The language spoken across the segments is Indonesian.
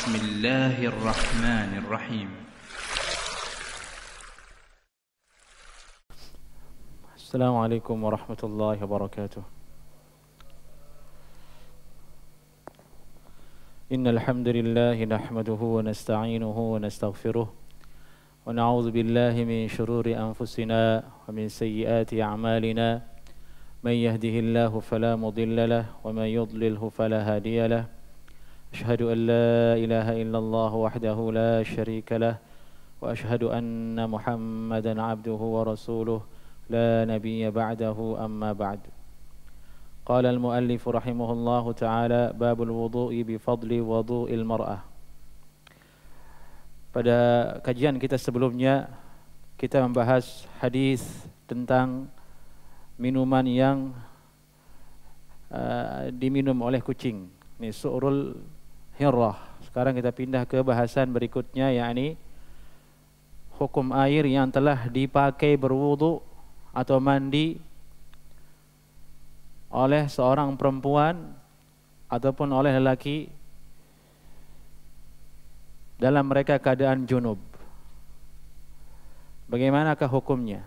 بسم الله الرحمن الرحيم. السلام عليكم ورحمة الله وبركاته. إن الحمد لله نحمده ونستعينه ونستغفره ونعوذ بالله من شرور أنفسنا ومن سيئات أعمالنا من يهده الله فلا مضل له ومن يضلله فلا هادي له أشهد أن لا إله إلا الله وحده لا شريك له وأشهد أن محمدا عبده ورسوله لا نبي بعده أما بعد. قال المؤلف رحمه الله تعالى باب الوضوء بفضل وضوء المرأة. Pada kajian kita sebelumnya kita membahas hadis tentang minuman yang diminum oleh kucing. Ini su'rul hirrah. Sekarang kita pindah ke bahasan berikutnya, yakni hukum air yang telah dipakai berwudu atau mandi oleh seorang perempuan ataupun oleh lelaki dalam mereka keadaan junub. Bagaimanakah hukumnya?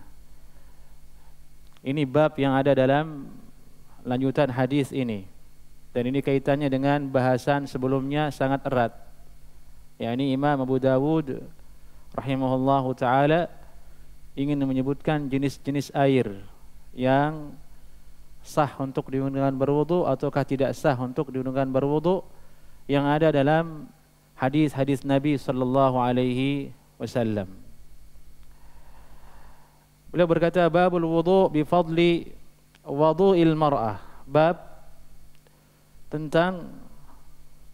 Ini bab yang ada dalam lanjutan hadis ini. Dan ini kaitannya dengan bahasan sebelumnya sangat erat. yakni Imam Abu Dawud rahimahullahu ta'ala ingin menyebutkan jenis-jenis air yang sah untuk digunakan berwudu ataukah tidak sah untuk digunakan berwudu yang ada dalam hadis-hadis Nabi sallallahu alaihi wasallam. Beliau berkata babul wudu bi fadli wudu'il mar'ah. Bab tentang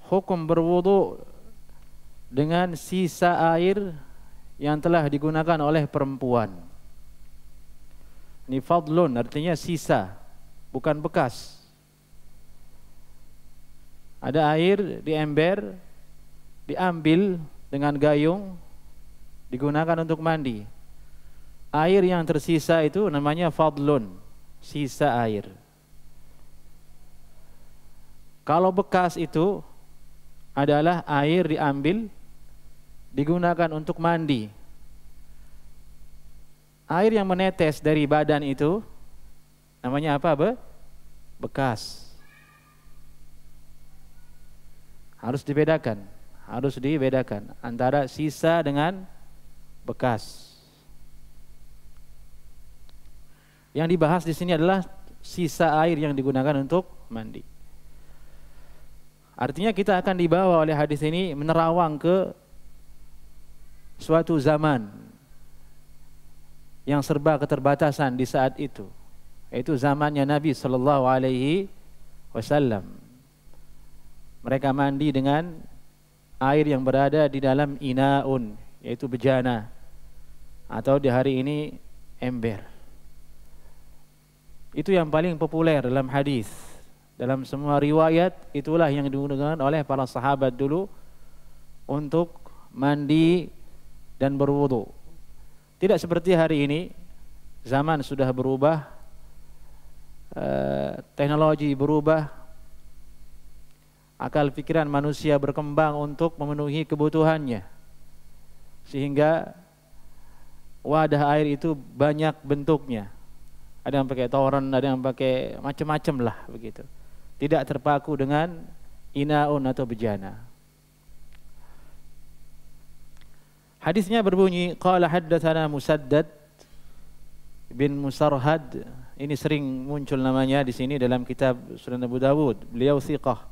hukum berwudu dengan sisa air yang telah digunakan oleh perempuan. Ini fadlun artinya sisa, bukan bekas. Ada air di ember, diambil dengan gayung, digunakan untuk mandi. Air yang tersisa itu namanya fadlun, sisa air. Kalau bekas itu adalah air diambil, digunakan untuk mandi. Air yang menetes dari badan itu namanya apa? Bekas. Harus dibedakan antara sisa dengan bekas. Yang dibahas di sini adalah sisa air yang digunakan untuk mandi. Artinya kita akan dibawa oleh hadis ini menerawang ke suatu zaman yang serba keterbatasan di saat itu, yaitu zamannya Nabi sallallahu alaihi wasallam. Mereka mandi dengan air yang berada di dalam inaun, yaitu bejana, atau di hari ini ember. Itu yang paling populer dalam hadis. Dalam semua riwayat itulah yang digunakan oleh para sahabat dulu untuk mandi dan berwudu. Tidak seperti hari ini, zaman sudah berubah, teknologi berubah, akal pikiran manusia berkembang untuk memenuhi kebutuhannya. Sehingga wadah air itu banyak bentuknya. Ada yang pakai toren, ada yang pakai macam-macam lah begitu. Tidak terpaku dengan inaun atau bejana. Hadisnya berbunyi qala haddatsana Musaddad bin Musarhad. Ini sering muncul namanya di sini dalam kitab Sunan Abu Dawud. Beliau thiqah.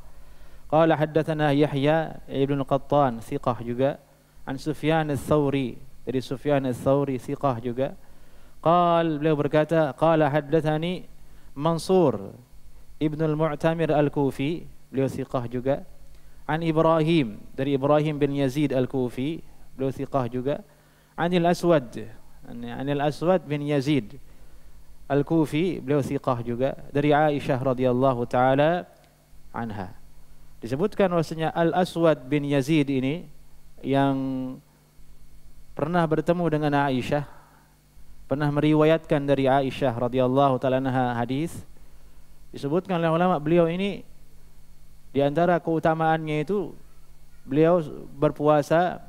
Qala haddatsana Yahya ibn Qattan, thiqah juga. An Sufyan ats-Tsauri, dari Sufyan ats-Tsauri thiqah juga. Beliau berkata qala haddatsani Mansur Ibn al-Mu'tamir al-Kufi, beliau thiqah juga. An Ibrahim, dari Ibrahim bin Yazid al-Kufi, beliau thiqah juga. Anil Aswad bin Yazid al-Kufi, beliau thiqah juga. Dari Aisyah radhiyallahu taala anha. Disebutkan bahwasanya Al-Aswad bin Yazid ini yang pernah bertemu dengan Aisyah, pernah meriwayatkan dari Aisyah radhiyallahu taala anha hadis. Disebutkan oleh ulama, beliau ini di antara keutamaannya itu beliau berpuasa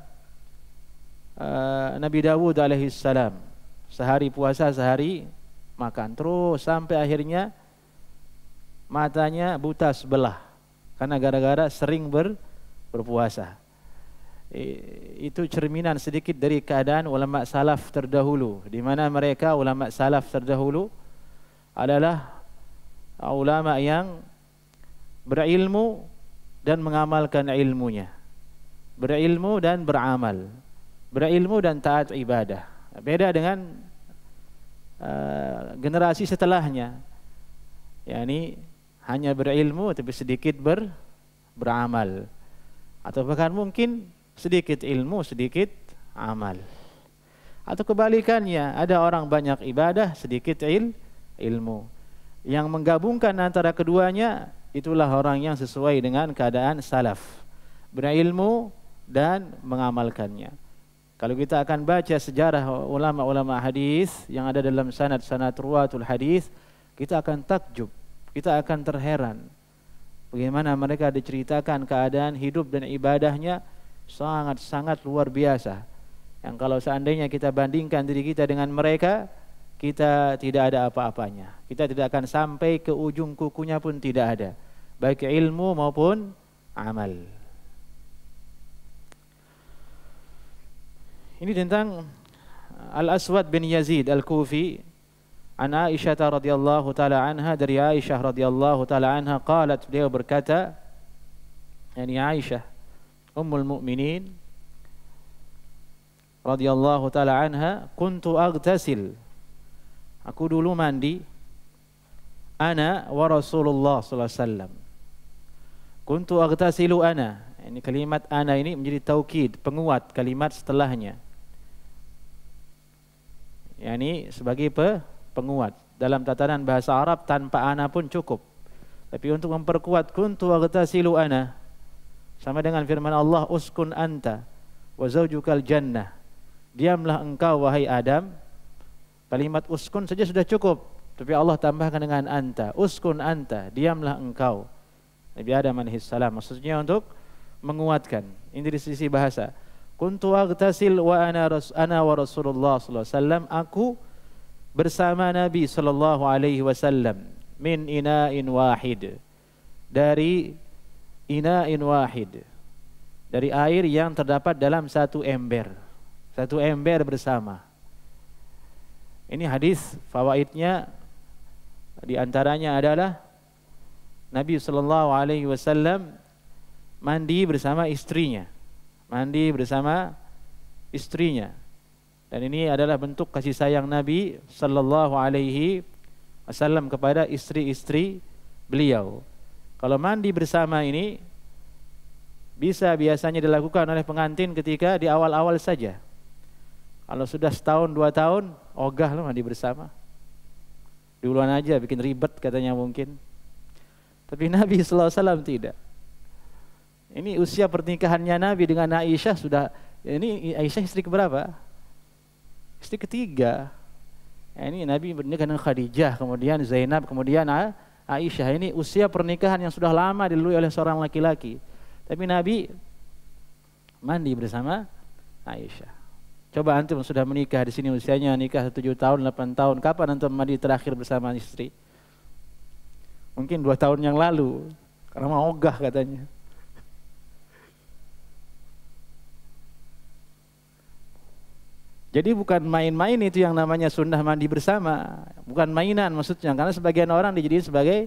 Nabi Dawud alaihissalam, sehari puasa sehari makan, terus sampai akhirnya matanya buta sebelah karena gara-gara sering berpuasa. Itu cerminan sedikit dari keadaan ulama salaf terdahulu, di mana mereka ulama salaf terdahulu adalah ulama yang berilmu dan mengamalkan ilmunya, berilmu dan beramal, berilmu dan taat ibadah. Beda dengan generasi setelahnya, yakni hanya berilmu tapi sedikit beramal, atau bahkan mungkin sedikit ilmu, sedikit amal. Atau kebalikannya, ada orang banyak ibadah, sedikit ilmu. Yang menggabungkan antara keduanya, itulah orang yang sesuai dengan keadaan salaf, berilmu dan mengamalkannya. Kalau kita akan baca sejarah ulama-ulama hadis yang ada dalam sanad-sanad ruwatul hadis, kita akan takjub, kita akan terheran bagaimana mereka diceritakan keadaan hidup dan ibadahnya sangat-sangat luar biasa, yang kalau seandainya kita bandingkan diri kita dengan mereka, kita tidak ada apa-apanya. Kita tidak akan sampai ke ujung kukunya pun tidak ada, baik ilmu maupun amal. Ini tentang Al-Aswad bin Yazid Al-Kufi an Aisyah radhiyallahu taala anha, dari Aisyah radhiyallahu taala anha qalat, beliau berkata, yani Aisyah Ummul Mukminin radhiyallahu taala anha, kuntu aghtasil, aku dulu mandi, ana wa Rasulullah sallallahu alaihi wasallam. Kuntu aghtasilu ana, ini kalimat ana ini menjadi taukid, penguat kalimat setelahnya, yakni sebagai penguat. Dalam tatanan bahasa Arab tanpa ana pun cukup, tapi untuk memperkuat kuntu aghtasilu ana, sama dengan firman Allah, uskun anta wa zaujukal jannah, diamlah engkau wahai Adam. Kalimat uskun saja sudah cukup, tapi Allah tambahkan dengan anta, uskun anta, diamlah engkau, Nabi Adam alaihissalam, maksudnya untuk menguatkan. Ini dari sisi bahasa. Kuntu aghtasil wa ana wa Rasulullah sallallahu alaihi wasallam, aku bersama Nabi sallallahu alaihi wasallam, min ina'in wahid, dari ina'in wahid, dari air yang terdapat dalam satu ember bersama. Ini hadis fawaidnya di antaranya adalah Nabi sallallahu alaihi wasallam mandi bersama istrinya, dan ini adalah bentuk kasih sayang Nabi sallallahu alaihi wasallam kepada istri-istri beliau. Kalau mandi bersama ini biasanya dilakukan oleh pengantin ketika di awal-awal saja. Kalau sudah setahun 2 tahun, ogah loh mandi bersama. Duluan aja bikin ribet katanya mungkin. Tapi Nabi sallallahu alaihi wasallam tidak. Ini usia pernikahannya Nabi dengan Aisyah sudah, ini Aisyah istri keberapa? Istri ketiga. Ini Nabi bernikah dengan Khadijah, kemudian Zainab, kemudian Aisyah. Ini usia pernikahan yang sudah lama dilalui oleh seorang laki-laki. Tapi Nabi mandi bersama Aisyah. Coba antum sudah menikah di sini, usianya nikah 7 tahun, 8 tahun, kapan antum mandi terakhir bersama istri? Mungkin 2 tahun yang lalu, karena mau ogah katanya. Jadi bukan main-main itu yang namanya sunnah mandi bersama, bukan mainan maksudnya, karena sebagian orang dijadiin sebagai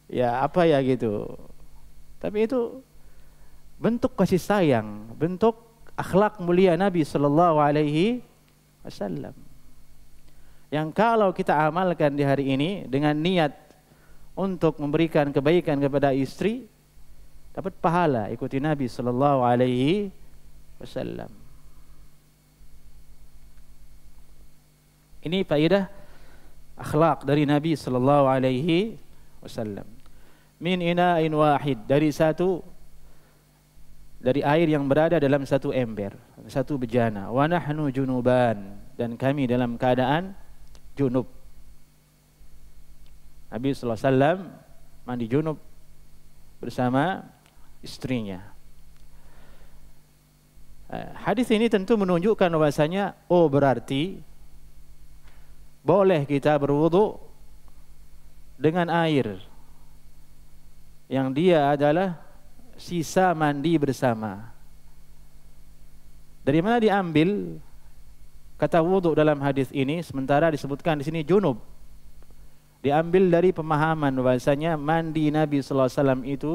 ya apa ya gitu. Tapi itu bentuk kasih sayang, bentuk akhlak mulia Nabi sallallahu alaihi wasallam. Yang kalau kita amalkan di hari ini dengan niat untuk memberikan kebaikan kepada istri, dapat pahala ikuti Nabi sallallahu alaihi wasallam. Ini faedah akhlak dari Nabi sallallahu alaihi wasallam. Min ina'in wahid, dari air yang berada dalam satu ember, satu bejana. Wa nahnu junuban, dan kami dalam keadaan junub. Nabi sallallahu alaihi wasallam mandi junub bersama istrinya. Hadis ini tentu menunjukkan bahwasanya berarti boleh kita berwudu dengan air yang dia adalah sisa mandi bersama. Dari mana diambil kata wudu dalam hadis ini sementara disebutkan di sini junub? Diambil dari pemahaman bahwasanya mandi Nabi sallallahu alaihi wasallam itu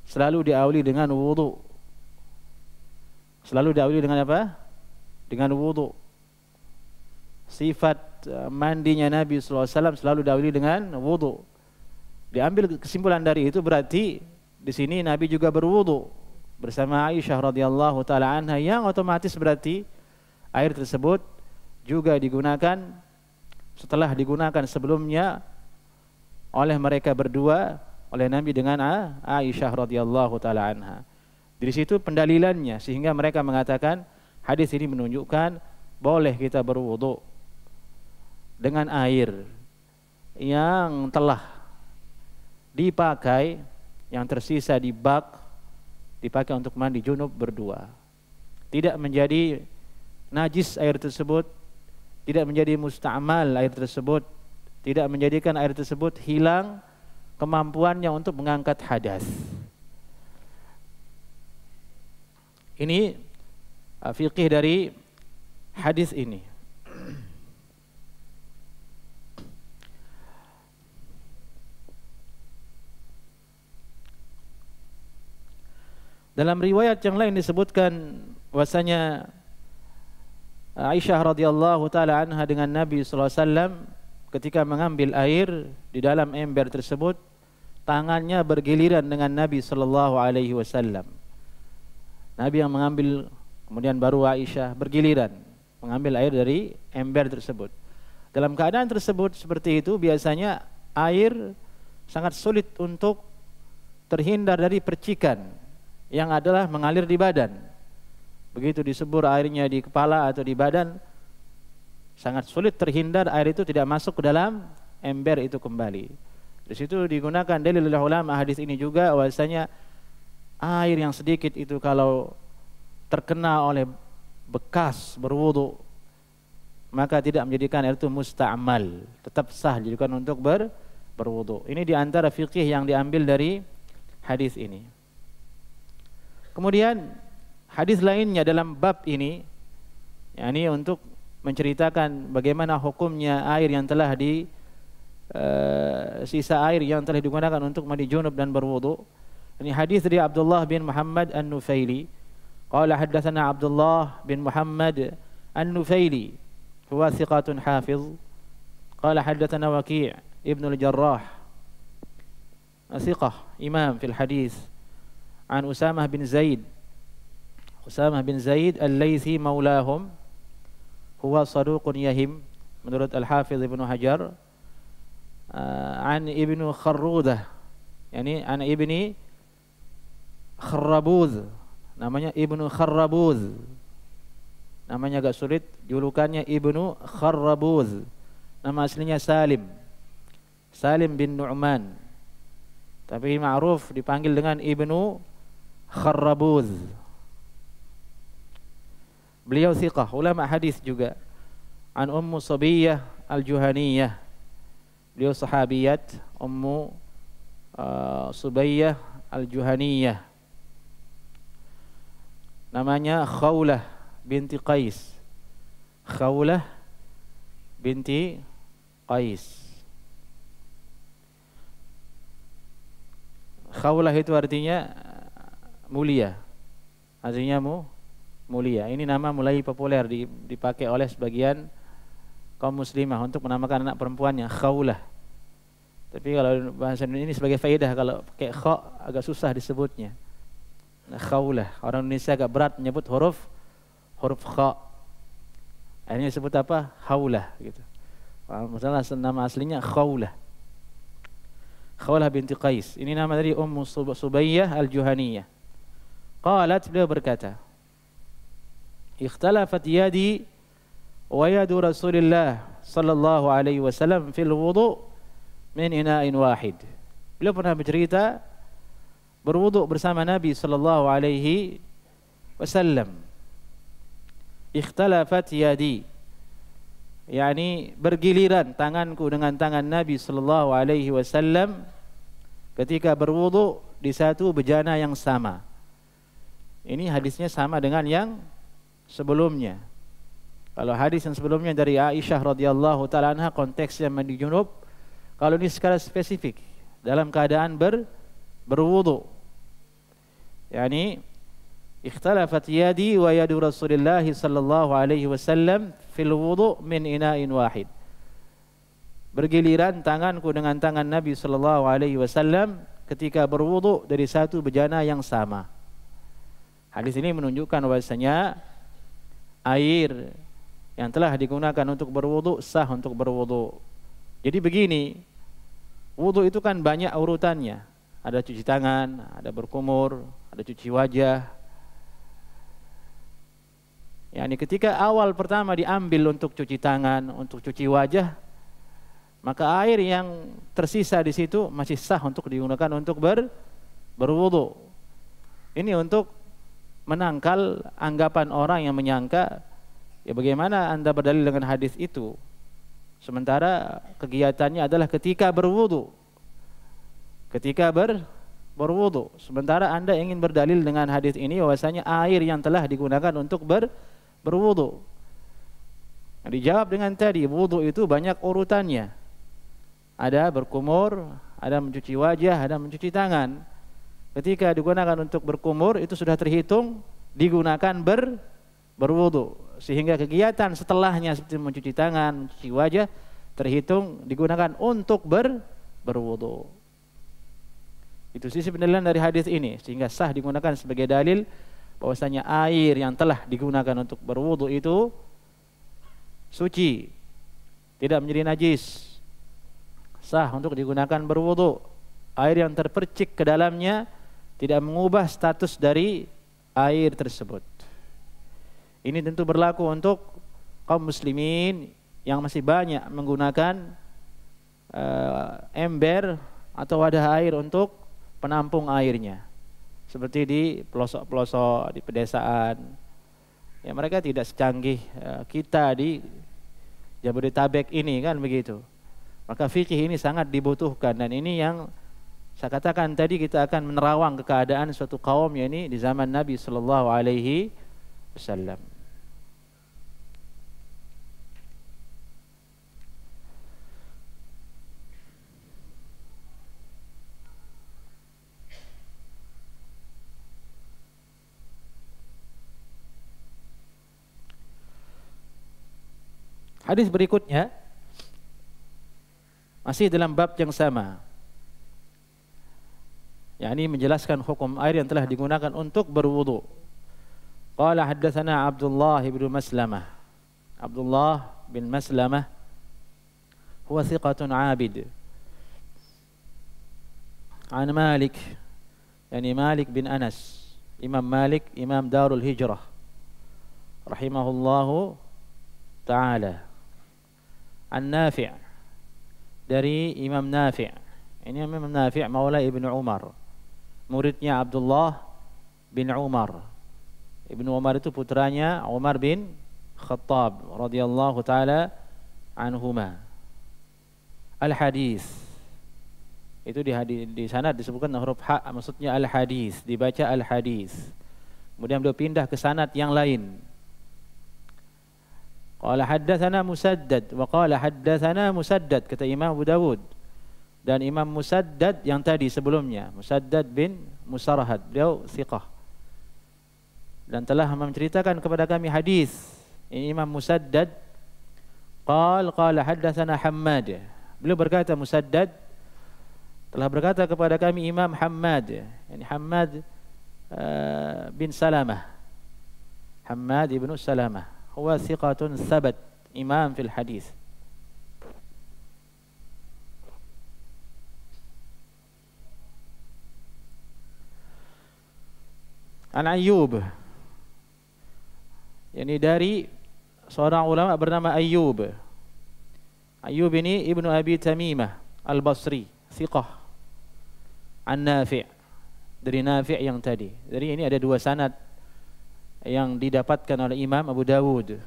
selalu diawali dengan wudu. Selalu diawali dengan apa? Dengan wudu. Sifat mandinya Nabi sallallahu alaihi wasallam selalu diawali dengan wudu. Diambil kesimpulan dari itu berarti di sini Nabi juga berwudu bersama Aisyah radhiyallahu taala anha, yang otomatis berarti air tersebut juga digunakan setelah digunakan sebelumnya oleh mereka berdua, oleh Nabi dengan Aisyah radhiyallahu taala anha. Dari situ pendalilannya sehingga mereka mengatakan hadis ini menunjukkan boleh kita berwudu dengan air yang telah dipakai, yang tersisa di bak, dipakai untuk mandi junub berdua. Tidak menjadi najis air tersebut, tidak menjadi musta'mal air tersebut, tidak menjadikan air tersebut hilang kemampuannya untuk mengangkat hadas. Ini fikih dari hadis ini. Dalam riwayat yang lain disebutkan bahwasanya Aisyah radhiyallahu taala anha dengan Nabi sallallahu alaihi wasallam ketika mengambil air di dalam ember tersebut, tangannya bergiliran dengan Nabi sallallahu alaihi wasallam. Nabi yang mengambil, kemudian baru Aisyah bergiliran mengambil air dari ember tersebut. Dalam keadaan tersebut seperti itu biasanya air sangat sulit untuk terhindar dari percikan yang adalah mengalir di badan. Begitu disebur airnya di kepala atau di badan, sangat sulit terhindar air itu tidak masuk ke dalam ember itu kembali. Di situ digunakan dalil oleh ulama hadis ini juga bahwasanya air yang sedikit itu kalau terkena oleh bekas berwudu maka tidak menjadikan air itu musta'mal, tetap sah dijadikan untuk berwudu. Ini di antara fikih yang diambil dari hadis ini. Kemudian hadis lainnya dalam bab ini, yakni untuk menceritakan bagaimana hukumnya air yang telah sisa air yang telah digunakan untuk mandi junub dan berwudu. Ini hadis dari Abdullah bin Muhammad An-Nufaili. Qala haddatsana Abdullah bin Muhammad An-Nufaili, huwa thiqatun hafiz. Qala haddatsana Waqi' ibn al-Jarrah, thiqah imam fil hadis. An Usamah bin Zaid. Usamah bin Zaid al-Laythi maulahum, huwa saduqun yahim menurut Al-Hafiz Ibnu Hajar. An Ibnu Kharrudah, yakni an Ibni Kharrabuz, namanya Ibnu Kharrabuz, namanya agak sulit, julukannya Ibnu Kharrabuz, nama aslinya Salim bin Nu'man, tapi ma'ruf dipanggil dengan Ibnu Kharrabuz. Beliau thiqah, ulama hadis juga. An Ummu Sabiyyah Al-Juhaniyah, beliau sahabiyat Ummu Subayyah Al-Juhaniyah, namanya Khawlah binti Qais. Khawlah binti Qais. Khawlah itu artinya mulia, artinya mulia. Ini nama mulai populer dipakai oleh sebagian kaum muslimah untuk menamakan anak perempuannya Khawlah. Tapi kalau bahasa Indonesia ini sebagai faedah, kalau pakai kha agak susah disebutnya. Nah, Khawlah, orang Indonesia agak berat menyebut huruf kha. Akhirnya disebut apa? Khawlah gitu. Masalah nama aslinya Khawlah. Khawlah binti Qais. Ini nama dari Ummu Subayyah Al-Juhaniyah. Qalat, beliau berkata, ikhtalafat yadi wa yadu Rasulillah sallallahu alaihi wasallam fil wudu min ina'in wahid. Beliau pernah bercerita berwudu bersama Nabi sallallahu alaihi wasallam Ikhtalafat yadi, yakni bergiliran tanganku dengan tangan Nabi sallallahu alaihi wasallam ketika berwudu di satu bejana yang sama. Ini hadisnya sama dengan yang sebelumnya. Kalau hadis yang sebelumnya dari Aisyah radhiyallahu taala anha konteksnya mandi junub, kalau ini secara spesifik dalam keadaan berwudu. Yani ikhtalafat yadi wa yadu Rasulullah sallallahu alaihi wasallam fil wudu min ina'in wahid. Bergiliran tanganku dengan tangan Nabi sallallahu alaihi wasallam ketika berwudu dari satu bejana yang sama. Hadis ini menunjukkan bahwasanya air yang telah digunakan untuk berwudu sah untuk berwudu. Jadi begini, wudu itu kan banyak urutannya. Ada cuci tangan, ada berkumur, ada cuci wajah. Yani ketika awal pertama diambil untuk cuci tangan, untuk cuci wajah, maka air yang tersisa di situ masih sah untuk digunakan untuk berwudu. Ini untuk menangkal anggapan orang yang menyangka, ya bagaimana Anda berdalil dengan hadis itu, sementara kegiatannya adalah ketika berwudu. Ketika berwudu, sementara Anda ingin berdalil dengan hadis ini bahwasanya air yang telah digunakan untuk berwudu. Nah, dijawab dengan tadi, wudu itu banyak urutannya. Ada berkumur, ada mencuci wajah, ada mencuci tangan. Ketika digunakan untuk berkumur itu sudah terhitung digunakan berwudu, sehingga kegiatan setelahnya seperti mencuci tangan, mencuci wajah terhitung digunakan untuk berwudu. Itu sisi pendalilan dari hadis ini, sehingga sah digunakan sebagai dalil bahwasanya air yang telah digunakan untuk berwudu itu suci, tidak menjadi najis, sah untuk digunakan berwudu. Air yang terpercik ke dalamnya tidak mengubah status dari air tersebut. Ini tentu berlaku untuk kaum muslimin yang masih banyak menggunakan ember atau wadah air untuk penampung airnya, seperti di pelosok-pelosok, di pedesaan. Ya, mereka tidak secanggih kita di Jabodetabek ini, kan begitu. Maka fikih ini sangat dibutuhkan, dan ini yang saya katakan tadi, kita akan menerawang ke keadaan suatu kaum yakni di zaman Nabi sallallahu alaihi wasallam. Hadis berikutnya masih dalam bab yang sama, yakni menjelaskan hukum air yang telah digunakan untuk berwudu. Qala haddatsana Abdullah bin Maslamah. Abdullah bin Maslamah huwa thiqatun 'abid. An Malik, yani Malik bin Anas, Imam Malik, Imam Darul Hijrah rahimahullahu taala. An Nafi', dari Imam Nafi'. Ini Imam Nafi' maula Ibnu Umar, muridnya Abdullah bin Umar. Ibnu Umar itu putranya Umar bin Khattab radhiyallahu taala anhuma. Al-hadis itu di sana disebutkan huruf ha, maksudnya al-hadis, dibaca al-hadis. Kemudian beliau pindah ke sanad yang lain. Qala haddatsana Musaddad wa qala haddatsana Musaddad, kata Imam Abu Dawud. Dan Imam Musaddad yang tadi sebelumnya, Musaddad bin Musarhad, beliau thiqah dan telah menceritakan kepada kami hadis. Ini Imam Musaddad qala haddatsana Hammad. Beliau berkata, Musaddad telah berkata kepada kami Imam Hammad, yani Hammad bin Salamah, Hammad ibn Salamah, huwa thiqatun thabat, imam fil hadis. An Ayyub, yani dari seorang ulama bernama Ayyub. Ayyub ini ibnu Abi Tamimah al-Basri, thiqah. An Nafi', dari Nafi' yang tadi. Jadi ini ada dua sanad yang didapatkan oleh Imam Abu Dawud.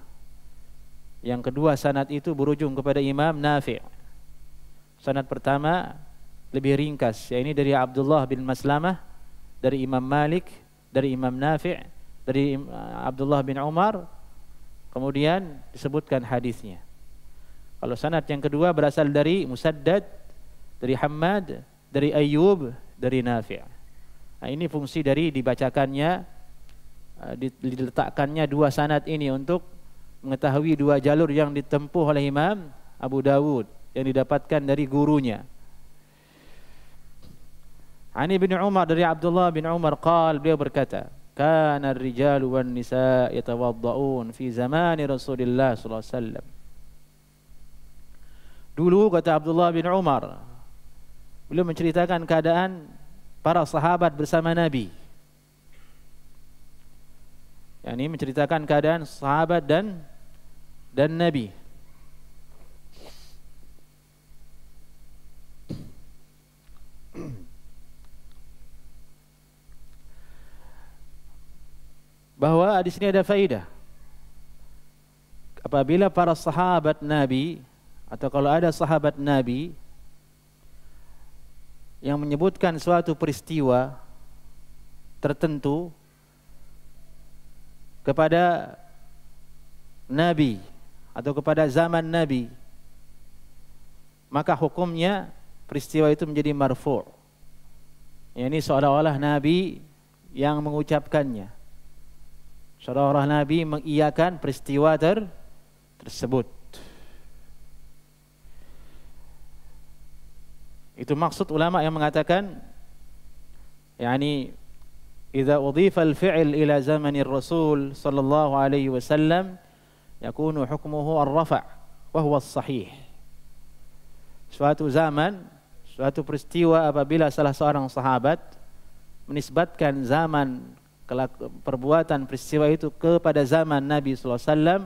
Yang kedua sanad itu berujung kepada Imam Nafi'. Sanad pertama lebih ringkas, yaitu dari Abdullah bin Maslamah, dari Imam Malik, dari Imam Nafi', dari Abdullah bin Umar, kemudian disebutkan hadisnya. Kalau sanad yang kedua berasal dari Musaddad, dari Hammad, dari Ayyub, dari Nafi'. Nah, ini fungsi dari dibacakannya, diletakkannya dua sanad ini untuk mengetahui dua jalur yang ditempuh oleh Imam Abu Dawud yang didapatkan dari gurunya. Ani bin Umar, dari Abdullah bin Umar qala, beliau berkata, kana ar-rijalu wan nisa yatawadda'un fi zamani Rasulillah sallallahu alaihi wasallam. Dulu, kata Abdullah bin Umar, beliau menceritakan keadaan para sahabat bersama Nabi. Yani menceritakan keadaan sahabat dan Nabi. Bahwa di sini ada faedah. Apabila para sahabat Nabi, atau kalau ada sahabat Nabi yang menyebutkan suatu peristiwa tertentu kepada Nabi atau kepada zaman Nabi, maka hukumnya peristiwa itu menjadi marfu'. Ini seolah-olah Nabi yang mengucapkannya, seolah-olah Nabi mengiyakan peristiwa tersebut. Itu maksud ulama yang mengatakan, yani idza udhifa al-fi'l ila zamani Rasul sallallahu alaihi wasallam yakunu hukmuhu ar-rafa' wa huwa as-sahih. Suatu zaman, suatu peristiwa apabila salah seorang sahabat menisbatkan zaman perbuatan peristiwa itu kepada zaman Nabi sallallahu alaihi wasallam,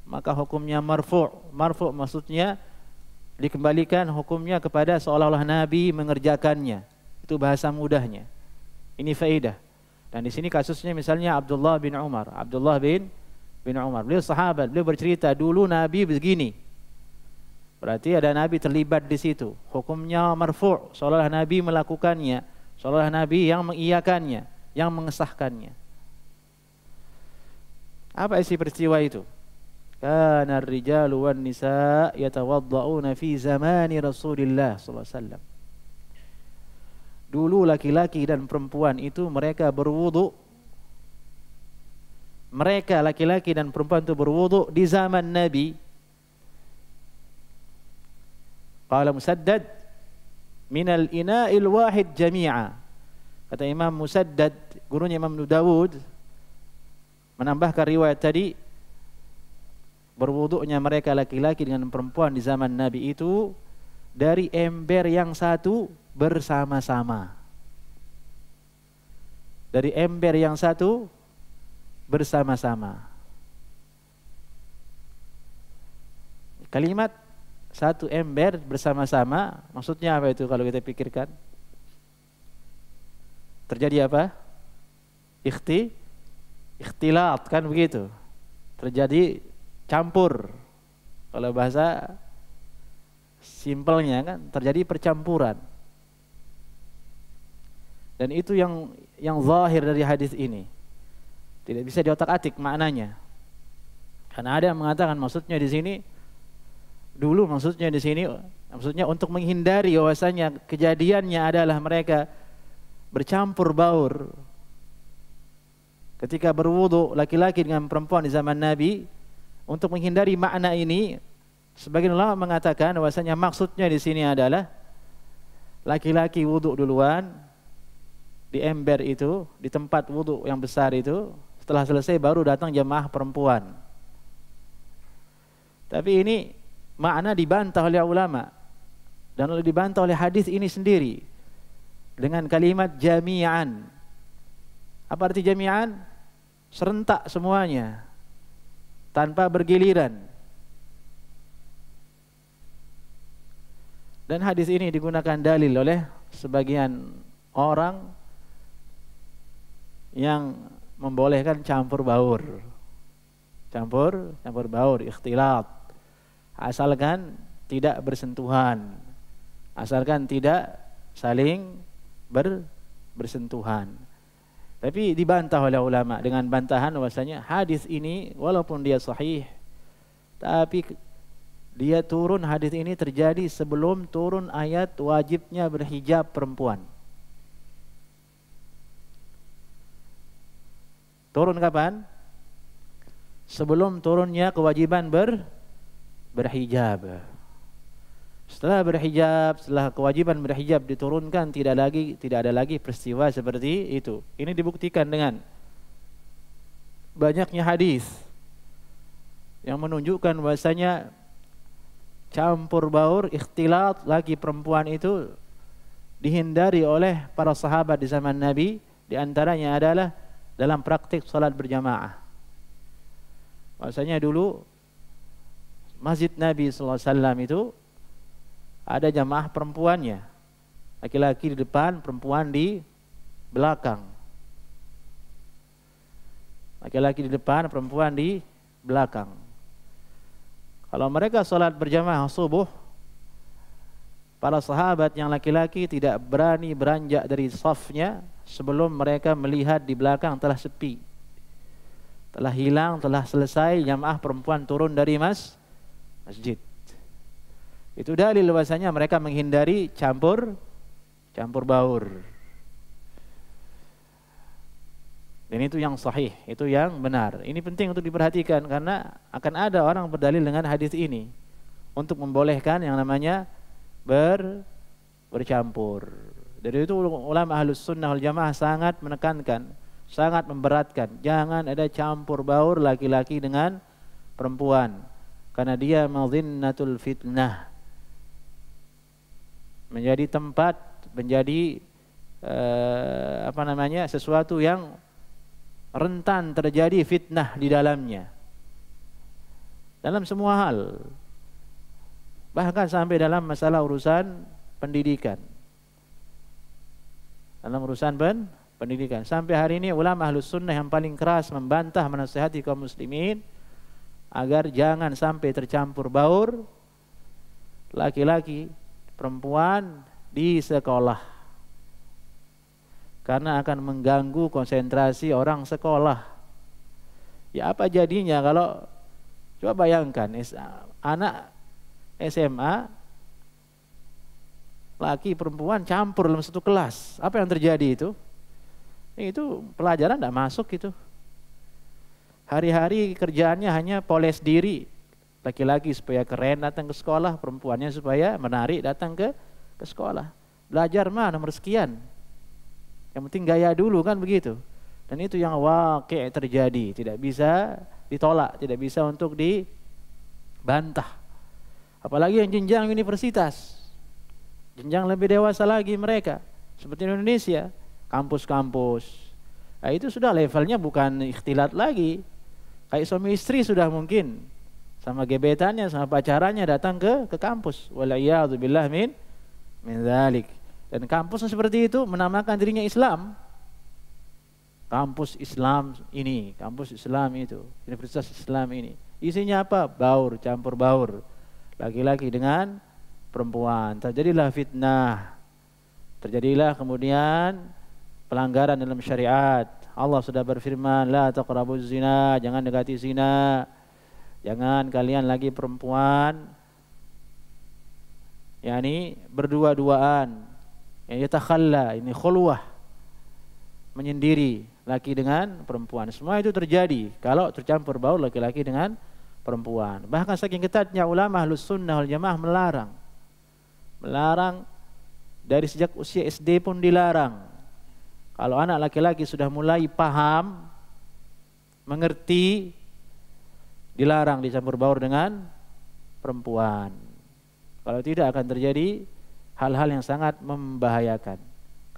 maka hukumnya marfu'. Marfu' maksudnya dikembalikan hukumnya kepada seolah-olah Nabi mengerjakannya. Itu bahasa mudahnya. Ini faedah. Dan di sini kasusnya misalnya Abdullah bin Umar. Abdullah bin Umar, beliau sahabat, beliau bercerita dulu Nabi begini. Berarti ada Nabi terlibat di situ. Hukumnya marfu', seolah-olah Nabi melakukannya, seolah-olah Nabi yang mengiyakannya, yang mengesahkannya. Apa isi peristiwa itu? Kana ar-rijalu wan nisa yatawadda'una fi zamani Rasulillah sallallahu alaihi wasallam. Dulu laki-laki dan perempuan itu mereka berwudu. Mereka laki-laki dan perempuan itu berwudu di zaman Nabi. Qala Musaddad minal ina'il wahid jami'a. Kata Imam Musaddad, gurunya Imam Dawud, menambahkan riwayat tadi, berwudunya mereka laki-laki dengan perempuan di zaman Nabi itu dari ember yang satu bersama-sama. Dari ember yang satu bersama-sama. Kalimat satu ember bersama-sama, maksudnya apa itu kalau kita pikirkan? Terjadi apa? Ikhtilat, kan begitu. Terjadi campur. Kalau bahasa simpelnya kan terjadi percampuran. Dan itu yang zahir dari hadis ini. Tidak bisa diotak-atik maknanya. Karena ada yang mengatakan maksudnya di sini dulu, maksudnya di sini maksudnya untuk menghindari bahwasanya kejadiannya adalah mereka bercampur baur ketika berwudu laki-laki dengan perempuan di zaman Nabi. Untuk menghindari makna ini, sebagian ulama mengatakan bahwasanya maksudnya di sini adalah laki-laki wudu duluan di ember itu, di tempat wudu yang besar itu, setelah selesai baru datang jamaah perempuan. Tapi ini makna dibantah oleh ulama dan dibantah oleh hadis ini sendiri dengan kalimat jami'an. Apa arti jami'an? Serentak semuanya, tanpa bergiliran. Dan hadis ini digunakan dalil oleh sebagian orang yang membolehkan campur baur. Campur baur, ikhtilat. Asalkan tidak bersentuhan. Asalkan tidak saling bersentuhan. Tapi dibantah oleh ulama dengan bantahan bahwasanya hadis ini walaupun dia sahih, tapi dia turun, hadis ini terjadi sebelum turun ayat wajibnya berhijab perempuan. Turun kapan? Sebelum turunnya kewajiban berhijab. Setelah berhijab, setelah kewajiban berhijab diturunkan, tidak ada lagi peristiwa seperti itu. Ini dibuktikan dengan banyaknya hadis yang menunjukkan bahwasanya campur baur, ikhtilat laki perempuan itu dihindari oleh para sahabat di zaman Nabi. Di antaranya adalah dalam praktik salat berjamaah. Bahwasanya dulu Masjid Nabi sallallahu alaihi wasallam itu ada jamaah perempuannya. Laki-laki di depan, perempuan di belakang. Laki-laki di depan, perempuan di belakang. Kalau mereka salat berjamaah subuh, para sahabat yang laki-laki tidak berani beranjak dari safnya sebelum mereka melihat di belakang telah sepi. Telah hilang, telah selesai jamaah perempuan turun dari masjid. Itu dalil bahwasanya mereka menghindari campur baur. Dan itu yang sahih, itu yang benar. Ini penting untuk diperhatikan karena akan ada orang berdalil dengan hadis ini untuk membolehkan yang namanya bercampur. Dari itu ulama Ahlus Sunnah wal Jamaah sangat menekankan, sangat memberatkan, jangan ada campur baur laki-laki dengan perempuan karena dia madhinnatul fitnah. Menjadi tempat, menjadi sesuatu yang rentan terjadi fitnah di dalamnya. Dalam semua hal. Bahkan sampai dalam masalah urusan pendidikan. Dalam urusan pendidikan. Sampai hari ini ulama Ahlus Sunnah yang paling keras membantah, menasihati kaum muslimin agar jangan sampai tercampur baur laki-laki perempuan di sekolah, karena akan mengganggu konsentrasi orang sekolah. Ya apa jadinya kalau coba bayangkan anak SMA laki perempuan campur dalam satu kelas, apa yang terjadi itu? Itu pelajaran tidak masuk itu. Hari-hari kerjaannya hanya poles diri. Laki-laki supaya keren datang ke sekolah, perempuannya supaya menarik datang ke sekolah. Belajar mah nomor sekian. Yang penting gaya dulu kan begitu. Dan itu yang waqi' terjadi, tidak bisa ditolak, tidak bisa untuk dibantah. Apalagi yang jenjang universitas. Jenjang lebih dewasa lagi mereka. Seperti di Indonesia, kampus-kampus. Nah, itu sudah levelnya bukan ikhtilat lagi. Kayak suami istri sudah mungkin. Sama gebetannya, sama pacarannya datang ke kampus. Wala'iyadzubillah min dzalik. Dan kampus seperti itu menamakan dirinya Islam. Kampus Islam ini, kampus Islam itu, Universitas Islam ini. Isinya apa? Baur, campur baur. Laki-laki dengan perempuan. Terjadilah fitnah. Terjadilah kemudian pelanggaran dalam syariat. Allah sudah berfirman, la taqrabuz zina, jangan dekati zina. Jangan kalian lagi perempuan yakni berdua-duaan. Yang yatakhalla, ini khulwah. Menyendiri laki dengan perempuan. Semua itu terjadi kalau tercampur baur laki-laki dengan perempuan. Bahkan saking ketatnya ulama Ahlus Sunnah wal Jamaah melarang dari sejak usia SD pun dilarang. Kalau anak laki-laki sudah mulai paham, mengerti, dilarang dicampur baur dengan perempuan. Kalau tidak akan terjadi hal-hal yang sangat membahayakan.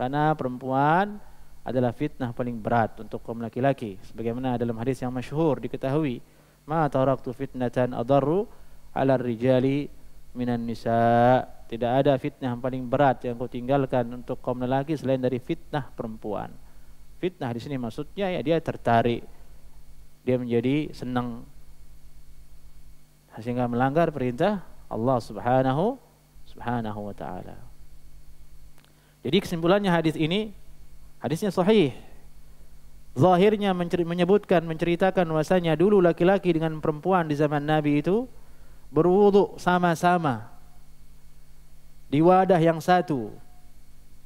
Karena perempuan adalah fitnah paling berat untuk kaum laki-laki. Sebagaimana dalam hadis yang masyhur diketahui, ma taraktu fitnatan adarru 'ala rijali minan nisa. Tidak ada fitnah yang paling berat yang kau tinggalkan untuk kaum lelaki selain dari fitnah perempuan. Fitnah di sini maksudnya ya dia tertarik, dia menjadi senang sehingga melanggar perintah Allah Subhanahu wa taala. Jadi kesimpulannya hadis ini, hadisnya sahih. Zahirnya menceritakan bahwasanya dulu laki-laki dengan perempuan di zaman Nabi itu berwudu sama-sama di wadah yang satu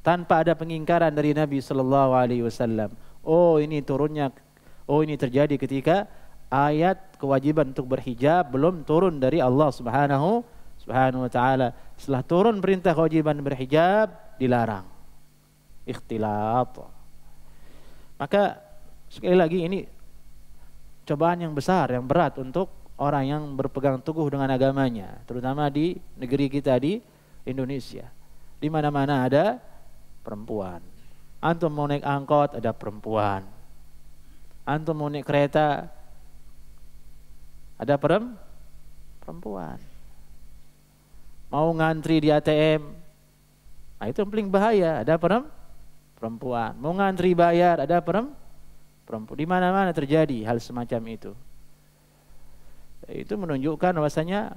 tanpa ada pengingkaran dari Nabi sallallahu alaihi wasallam. Oh, ini terjadi ketika ayat kewajiban untuk berhijab belum turun dari Allah Subhanahu wa taala. Setelah turun perintah kewajiban berhijab, dilarang ikhtilat. Maka sekali lagi ini cobaan yang besar, yang berat untuk orang yang berpegang teguh dengan agamanya, terutama di negeri kita di Indonesia. Di mana-mana ada perempuan. Antum mau naik angkot ada perempuan. Antum mau naik kereta ada perempuan. Mau ngantri di ATM, nah itu yang paling bahaya, ada perempuan. Mau ngantri bayar ada perempuan. Di mana-mana terjadi hal semacam itu. Itu menunjukkan bahwasanya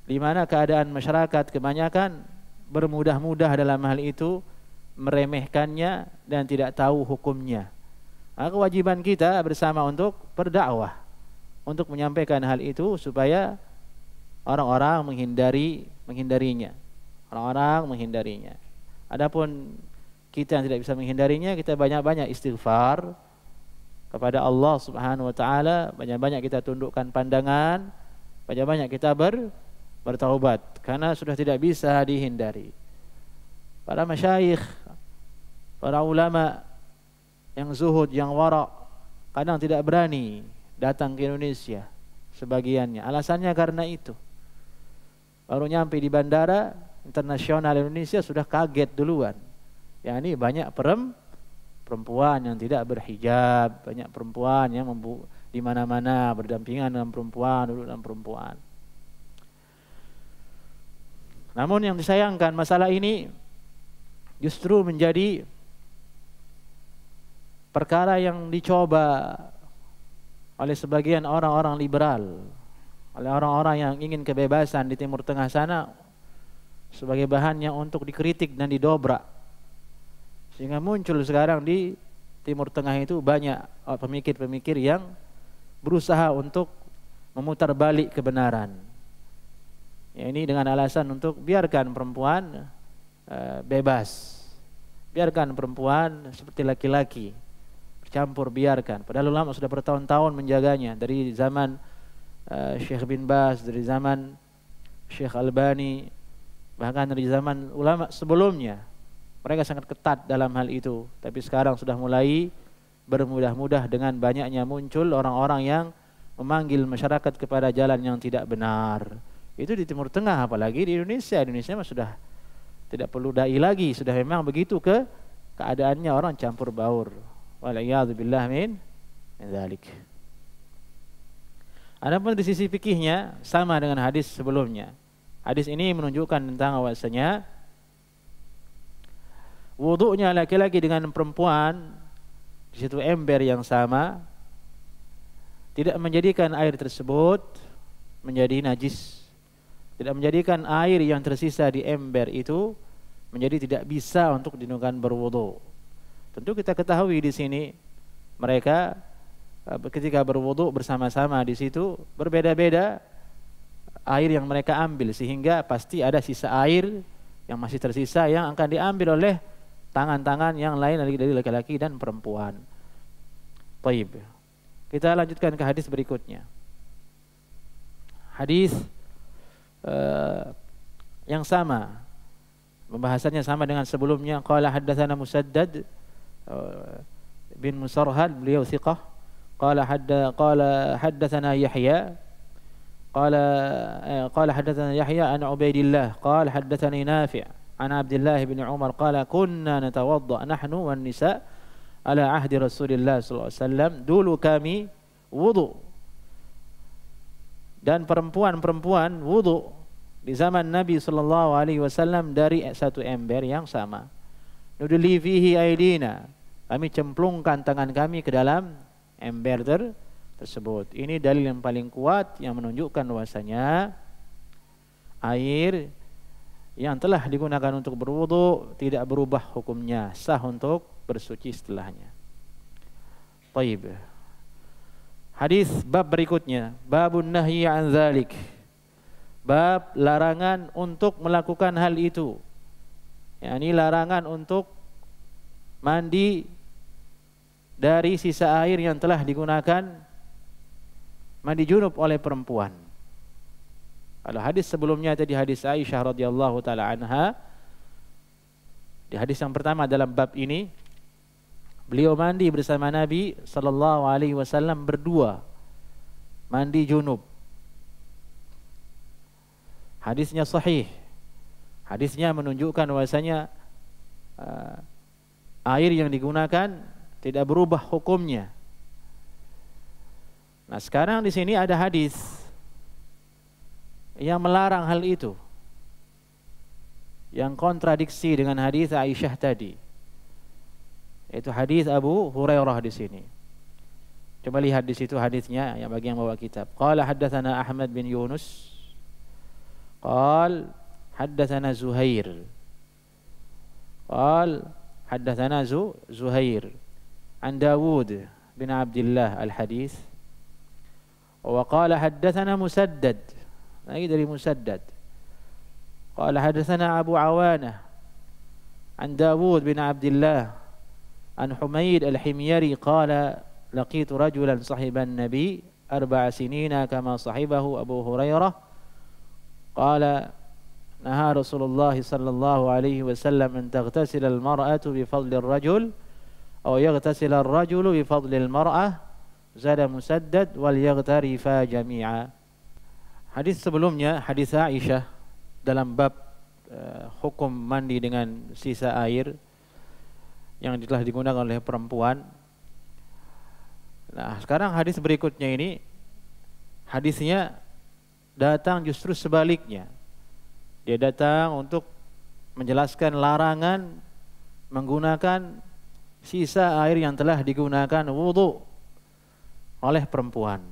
di mana keadaan masyarakat kebanyakan bermudah-mudah dalam hal itu, meremehkannya dan tidak tahu hukumnya. Maka kewajiban kita bersama untuk berdakwah, untuk menyampaikan hal itu supaya orang-orang menghindarinya. Orang-orang menghindarinya. Adapun kita yang tidak bisa menghindarinya, kita banyak-banyak istighfar kepada Allah Subhanahu wa taala, banyak-banyak kita tundukkan pandangan, banyak-banyak kita bertaubat karena sudah tidak bisa dihindari. Para masyayikh, para ulama yang zuhud, yang wara, kadang tidak berani datang ke Indonesia sebagiannya. Alasannya karena itu. Baru nyampe di bandara internasional Indonesia sudah kaget duluan. Ya, ini banyak perempuan yang tidak berhijab, banyak perempuan yang di mana-mana berdampingan dengan perempuan, duduk dengan perempuan. Namun yang disayangkan, masalah ini justru menjadi perkara yang dicoba oleh sebagian orang-orang liberal, oleh orang-orang yang ingin kebebasan di Timur Tengah sana sebagai bahannya untuk dikritik dan didobrak. Sehingga muncul sekarang di Timur Tengah itu banyak pemikir-pemikir yang berusaha untuk memutar balik kebenaran. Ya, ini dengan alasan untuk biarkan perempuan bebas, biarkan perempuan seperti laki-laki, bercampur biarkan. Padahal ulama sudah bertahun-tahun menjaganya, dari zaman Syekh bin Baz, dari zaman Syekh Albani, bahkan dari zaman ulama sebelumnya. Mereka sangat ketat dalam hal itu. Tapi sekarang sudah mulai bermudah-mudah dengan banyaknya muncul orang-orang yang memanggil masyarakat kepada jalan yang tidak benar. Itu di Timur Tengah, apalagi di Indonesia. Indonesia mah sudah tidak perlu dai lagi, sudah memang begitu keadaannya, orang campur baur. Wal'iyadzubillah min dzalik. Adapun di sisi fikihnya sama dengan hadis sebelumnya. Hadis ini menunjukkan tentang bahwasanya wudunya laki-laki dengan perempuan di situ ember yang sama tidak menjadikan air tersebut menjadi najis, tidak menjadikan air yang tersisa di ember itu menjadi tidak bisa untuk digunakan berwudu. Tentu kita ketahui di sini mereka ketika berwudu bersama-sama di situ berbeda-beda air yang mereka ambil, sehingga pasti ada sisa air yang masih tersisa yang akan diambil oleh tangan-tangan yang lain dari laki-laki dan perempuan. Baik. Kita lanjutkan ke hadis berikutnya. Hadis yang sama, pembahasannya sama dengan sebelumnya. Qala haddatsana Musaddad bin Musarhad, beliau thiqah. Qala haddatsana Yahya. قال حدثنا يحيى عن عبيد الله قال حدثني نافع عن عبد الله بن عمر قال كنا نتوضأ نحن والنساء على عهد رسول الله صلى الله عليه وسلم. Dulu kami wudu dan perempuan-perempuan wudu di zaman Nabi sallallahu alaihi wasallam dari satu ember yang sama. nudli fihi aidina, kami cemplungkan tangan kami ke dalam ember tersebut. Ini dalil yang paling kuat yang menunjukkan bahwasanya air yang telah digunakan untuk berwudu tidak berubah hukumnya, sah untuk bersuci setelahnya. Baik. Hadis bab berikutnya, babun nahyi an dzalik. Bab larangan untuk melakukan hal itu. Yakni larangan untuk mandi dari sisa air yang telah digunakan mandi junub oleh perempuan. Kalau hadis sebelumnya tadi hadis Aisyah radhiyallahu taala anha, di hadis yang pertama dalam bab ini beliau mandi bersama Nabi sallallahu alaihi wasallam berdua, mandi junub. Hadisnya sahih. Hadisnya menunjukkan bahwasanya air yang digunakan tidak berubah hukumnya. Nah, sekarang di sini ada hadis yang melarang hal itu, yang kontradiksi dengan hadis Aisyah tadi. Itu hadis Abu Hurairah di sini. Coba lihat di situ hadisnya yang bagi yang bawa kitab. Qala haddatsana Ahmad bin Yunus. Qal haddatsana Zuhair. Qal haddatsana Zuhair an Dawud bin Abdullah al-hadis. Wa qala haddatsana Musaddad. Lagi dari Musaddad. Qala hadatsana Abu Awanah an Dawud bin Abdullah an Humaid al-Himyari qala laqitu rajulan sahiban Nabi 4 sinina kama sahibahu Abu Hurairah qala naha Rasulullah sallallahu alaihi wasallam an taghtasila al-mar'atu bi fadli ar-rajul aw yaghtasila ar-rajulu bi fadli al-mar'ah zada Musaddad wal yaghtarifa jami'a. Hadis sebelumnya, hadis Aisyah dalam bab hukum mandi dengan sisa air yang telah digunakan oleh perempuan. Nah, sekarang hadis berikutnya ini hadisnya datang justru sebaliknya. Dia datang untuk menjelaskan larangan menggunakan sisa air yang telah digunakan wudu oleh perempuan.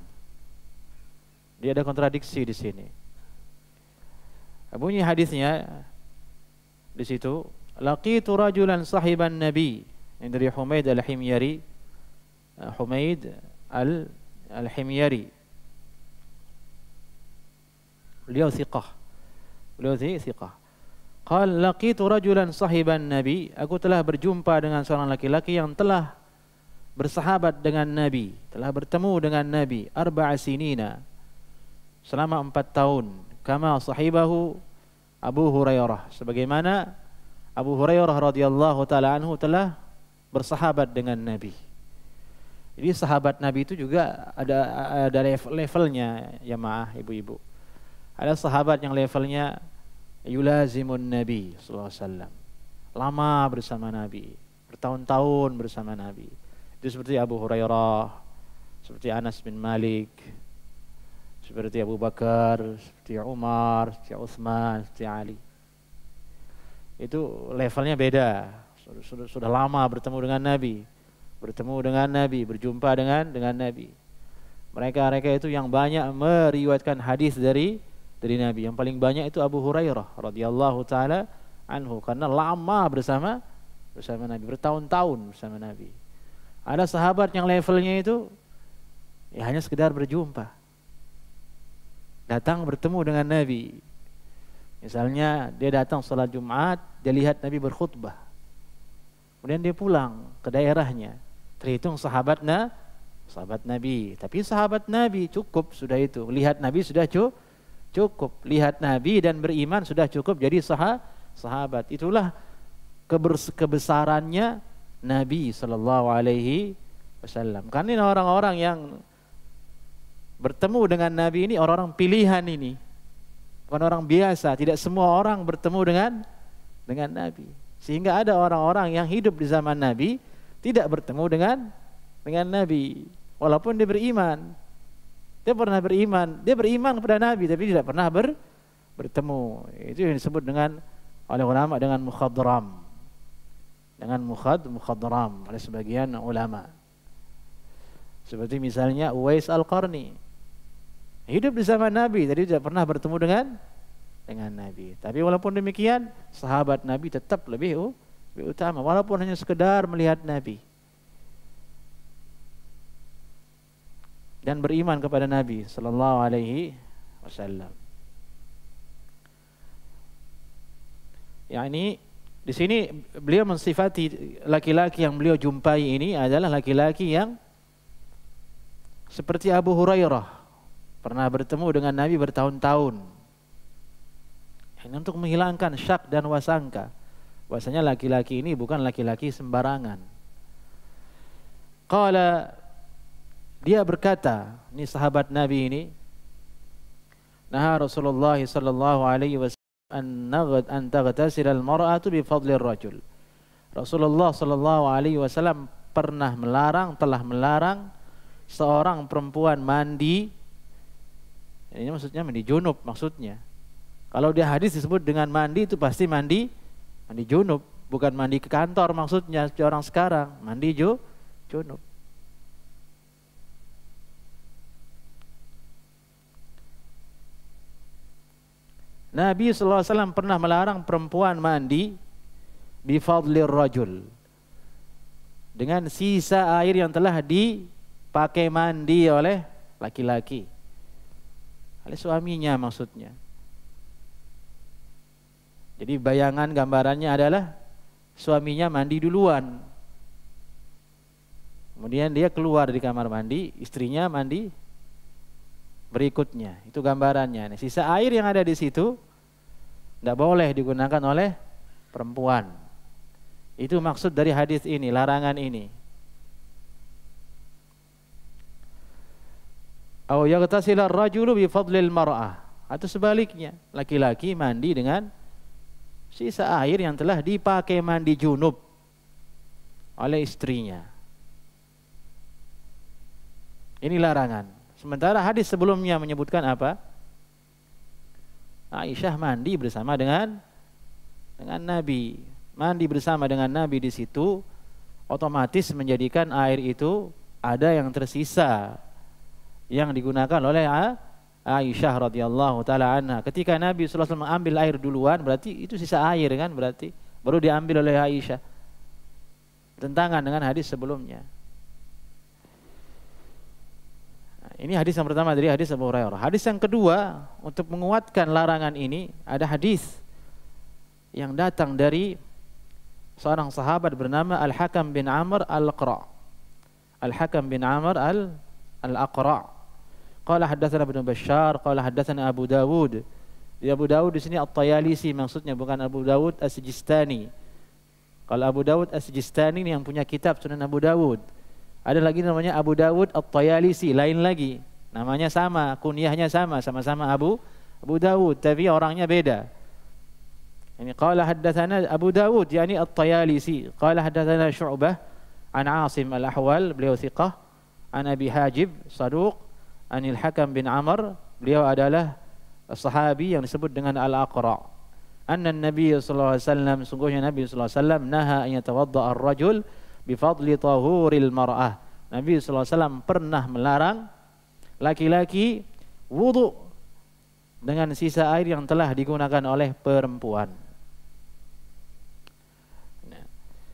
Dia ada kontradiksi di sini. Bunyi hadisnya di situ, laqitu rajulan sahiban Nabi, ini dari Humaid al-Himyari. Humaid al-Himyari. Beliau thiqah. Qal laqitu rajulan sahiban Nabi, aku telah berjumpa dengan seorang laki-laki yang telah bersahabat dengan Nabi, telah bertemu dengan Nabi 4 sinina, selama 4 tahun, kama sahibahu Abu Hurairah, sebagaimana Abu Hurairah radhiyallahu taala anhu telah bersahabat dengan Nabi. Jadi sahabat Nabi itu juga ada levelnya, ya maaf ibu-ibu. Ada sahabat yang levelnya yulazimun Nabi sallallahu alaihi wasallam, lama bersama Nabi, bertahun-tahun bersama Nabi. Itu seperti Abu Hurairah, seperti Anas bin Malik, seperti Abu Bakar, seperti Umar, seperti Utsman, seperti Ali. Itu levelnya beda. Sudah lama bertemu dengan Nabi, berjumpa dengan Nabi. Mereka itu yang banyak meriwayatkan hadis dari Nabi. Yang paling banyak itu Abu Hurairah radhiyallahu taala anhu, karena lama bersama Nabi, bertahun-tahun bersama Nabi. Ada sahabat yang levelnya itu ya hanya sekedar berjumpa, datang bertemu dengan Nabi. Misalnya dia datang salat Jumat, dia lihat Nabi berkhutbah, kemudian dia pulang ke daerahnya, terhitung sahabat Nabi. Tapi sahabat Nabi cukup sudah itu, lihat Nabi sudah cukup, lihat Nabi dan beriman sudah cukup jadi sahabat. Itulah kebesarannya Nabi sallallahu alaihi wasallam. Karena orang-orang yang bertemu dengan Nabi ini orang-orang pilihan ini, bukan orang biasa. Tidak semua orang bertemu dengan Nabi. Sehingga ada orang-orang yang hidup di zaman Nabi tidak bertemu dengan Nabi, walaupun dia beriman. Dia beriman kepada Nabi tapi tidak pernah bertemu. Itu yang disebut oleh ulama dengan mukhadram. dengan mukhadram oleh sebagian ulama. Seperti misalnya Uwais Al-Qarni, hidup di zaman Nabi, jadi tidak pernah bertemu dengan Nabi. Tapi walaupun demikian, sahabat Nabi tetap lebih utama, walaupun hanya sekedar melihat Nabi dan beriman kepada Nabi sallallahu alaihi wasallam. Yani di sini beliau mensifati laki-laki yang beliau jumpai ini adalah laki-laki yang seperti Abu Hurairah, pernah bertemu dengan Nabi bertahun-tahun. Ini untuk menghilangkan syak dan wasangka bahwasanya laki-laki ini bukan laki-laki sembarangan. Qala, dia berkata, ini sahabat Nabi ini, naha Rasulullah sallallahu alaihi wasallam an taghtasil al-mar'atu bi fadli ar-rajul. Rasulullah sallallahu alaihi wasallam telah melarang seorang perempuan mandi. Ini maksudnya mandi junub maksudnya. Kalau di hadis disebut dengan mandi itu pasti mandi junub, bukan mandi ke kantor maksudnya orang sekarang, mandi junub. Nabi SAW pernah melarang perempuan mandi bifadlir rajul, dengan sisa air yang telah dipakai mandi oleh laki-laki, oleh suaminya maksudnya. Jadi bayangan gambarannya adalah suaminya mandi duluan, kemudian dia keluar dari kamar mandi, istrinya mandi berikutnya. Itu gambarannya. Nah, sisa air yang ada di situ tidak boleh digunakan oleh perempuan. Itu maksud dari hadis ini, larangan ini. Aw yaghtasila ar-rajulu bi fadlil mar'ah, atau sebaliknya, laki-laki mandi dengan sisa air yang telah dipakai mandi junub oleh istrinya. Ini larangan. Sementara hadis sebelumnya menyebutkan apa? Aisyah mandi bersama dengan Nabi. Mandi bersama dengan Nabi di situ otomatis menjadikan air itu ada yang tersisa yang digunakan oleh Aisyah radhiyallahu taala anha. Ketika Nabi sallallahu alaihi wasallam mengambil air duluan, berarti itu sisa air kan, berarti baru diambil oleh Aisyah. Bertentangan dengan hadis sebelumnya. Ini hadis yang pertama dari hadis Abu Hurairah. Hadis yang kedua untuk menguatkan larangan ini, ada hadis yang datang dari seorang sahabat bernama Al-Hakam bin Amr Al-Aqra'. Al-Hakam bin Amr Al-Aqra'. Qala haddatsana Ibnu Bashar, qala haddatsana Abu Dawud. Di Abu Dawud di sini At-Tayalisi maksudnya, bukan Abu Dawud As-Sijistani. Kalau Abu Dawud As-Sijistani ini yang punya kitab Sunan Abu Dawud. Ada lagi namanya Abu Dawud At-Tayalisi, lain lagi. Namanya sama, kunyahnya sama-sama Abu Dawud, tapi orangnya beda. Ini qala haddatsana Abu Dawud, yani At-Tayalisi. Qala haddatsana Syu'bah an Asim Al-Ahwal, beliau thiqah, an Abi Hajib Saduq, anil Hakam bin Amr, beliau adalah sahabi yang disebut dengan Al-Aqra'. Anna Nabi sallallahu alaihi wasallam, sungguhnya Nabi sallallahu alaihi wasallam naha an yatawadda ar-rajul bifadli tahuril mar'ah. Nabi SAW pernah melarang laki-laki wudu dengan sisa air yang telah digunakan oleh perempuan. Nah,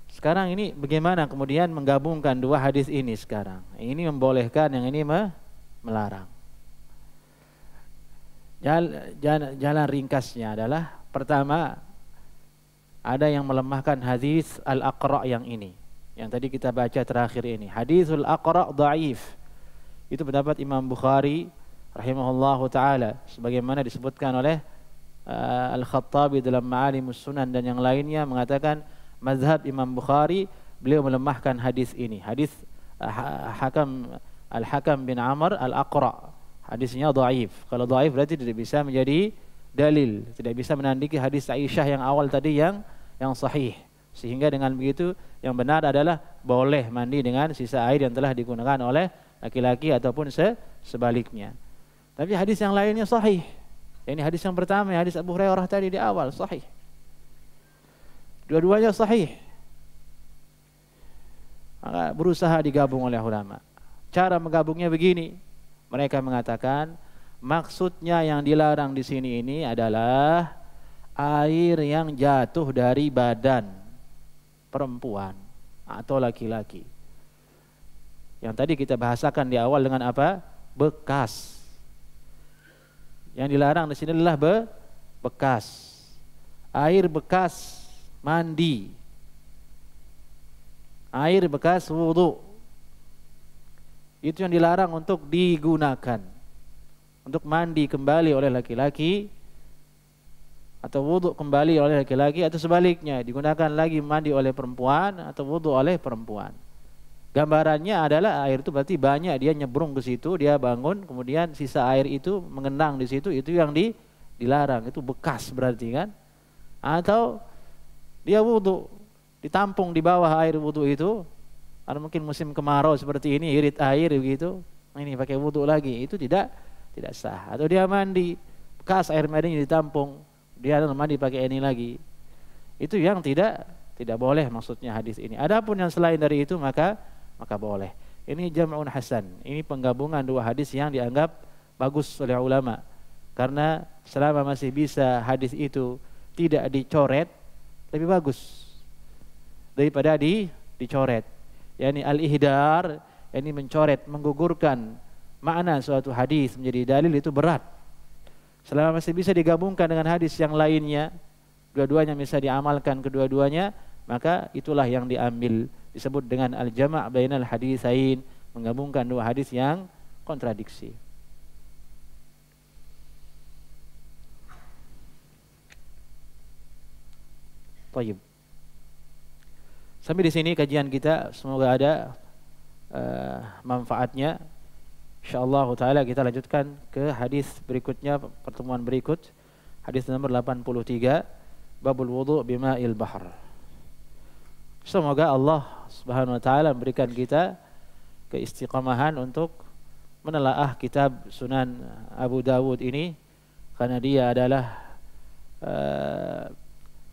sekarang ini bagaimana kemudian menggabungkan dua hadis ini sekarang? Ini membolehkan, yang ini melarang. Jalan ringkasnya adalah, pertama, ada yang melemahkan hadis Al-Aqra' yang ini, yang tadi kita baca terakhir ini. Hadisul Aqra' dhaif. Itu pendapat Imam Bukhari rahimahullahu taala, sebagaimana disebutkan oleh Al-Khattabi dalam Ma'alimus Sunan dan yang lainnya, mengatakan mazhab Imam Bukhari, beliau melemahkan hadis ini. Hadis Al-Hakam bin Amr Al-Aqra', hadisnya dhaif. Kalau dhaif berarti tidak bisa menjadi dalil, tidak bisa menandingi hadis Aisyah yang awal tadi yang sahih. Sehingga dengan begitu yang benar adalah boleh mandi dengan sisa air yang telah digunakan oleh laki-laki ataupun sebaliknya. Tapi hadis yang lainnya sahih. Ini hadis yang pertama, hadis Abu Hurairah tadi di awal, sahih. Dua-duanya sahih. Maka berusaha digabung oleh ulama. Cara menggabungnya begini. Mereka mengatakan maksudnya yang dilarang di sini ini adalah air yang jatuh dari badan perempuan atau laki-laki. Yang tadi kita bahasakan di awal dengan apa? Bekas. Yang dilarang di sini adalah bekas. Air bekas mandi. Air bekas wudu. Itu yang dilarang untuk digunakan. Untuk mandi kembali oleh laki-laki atau wudu kembali oleh laki-laki atau sebaliknya digunakan lagi mandi oleh perempuan atau wudu oleh perempuan. Gambarannya adalah air itu berarti banyak, dia nyebrung ke situ, dia bangun, kemudian sisa air itu mengenang di situ, itu yang dilarang, itu bekas berarti kan? Atau dia wudu, ditampung di bawah air wudu itu, karena mungkin musim kemarau seperti ini, irit air begitu, ini pakai wudu lagi, itu tidak sah. Atau dia mandi, bekas air mandinya ditampung, dia mandi pakai ini lagi, itu yang tidak boleh maksudnya hadis ini. Adapun yang selain dari itu maka boleh. Ini jam'un hasan. Ini penggabungan dua hadis yang dianggap bagus oleh ulama. Karena selama masih bisa hadis itu tidak dicoret, lebih bagus daripada dicoret. Yani al-ihdar, yani mencoret, menggugurkan makna suatu hadis menjadi dalil itu berat. Selama masih bisa digabungkan dengan hadis yang lainnya, dua-duanya bisa diamalkan kedua-duanya, maka itulah yang diambil, disebut dengan al-jama' bainal hadisain, menggabungkan dua hadis yang kontradiksi. Baik. Sampai di sini kajian kita, semoga ada manfaatnya. Insyaallah taala kita lanjutkan ke hadis berikutnya, pertemuan berikut, hadis nomor 83, babul wudu bima'il bahr. Semoga Allah Subhanahu wa taala memberikan kita keistiqamahan untuk menelaah kitab Sunan Abu Dawud ini, karena dia adalah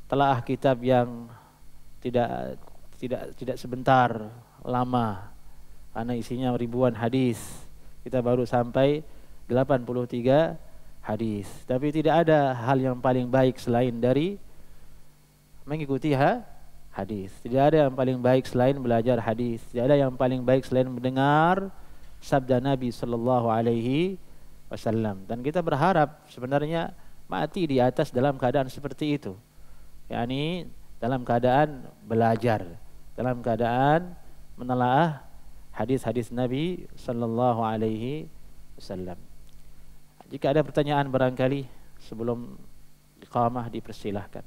telaah kitab yang tidak sebentar, lama, karena isinya ribuan hadis. Kita baru sampai 83 hadis, tapi tidak ada hal yang paling baik selain dari mengikuti hadis. Tidak ada yang paling baik selain belajar hadis. Tidak ada yang paling baik selain mendengar sabda Nabi sallallahu alaihi wasallam. Dan kita berharap sebenarnya mati di atas dalam keadaan seperti itu. yakni dalam keadaan belajar, dalam keadaan menelaah hadis-hadis Nabi sallallahu alaihi wasallam. Jika ada pertanyaan barangkali sebelum iqamah dipersilahkan.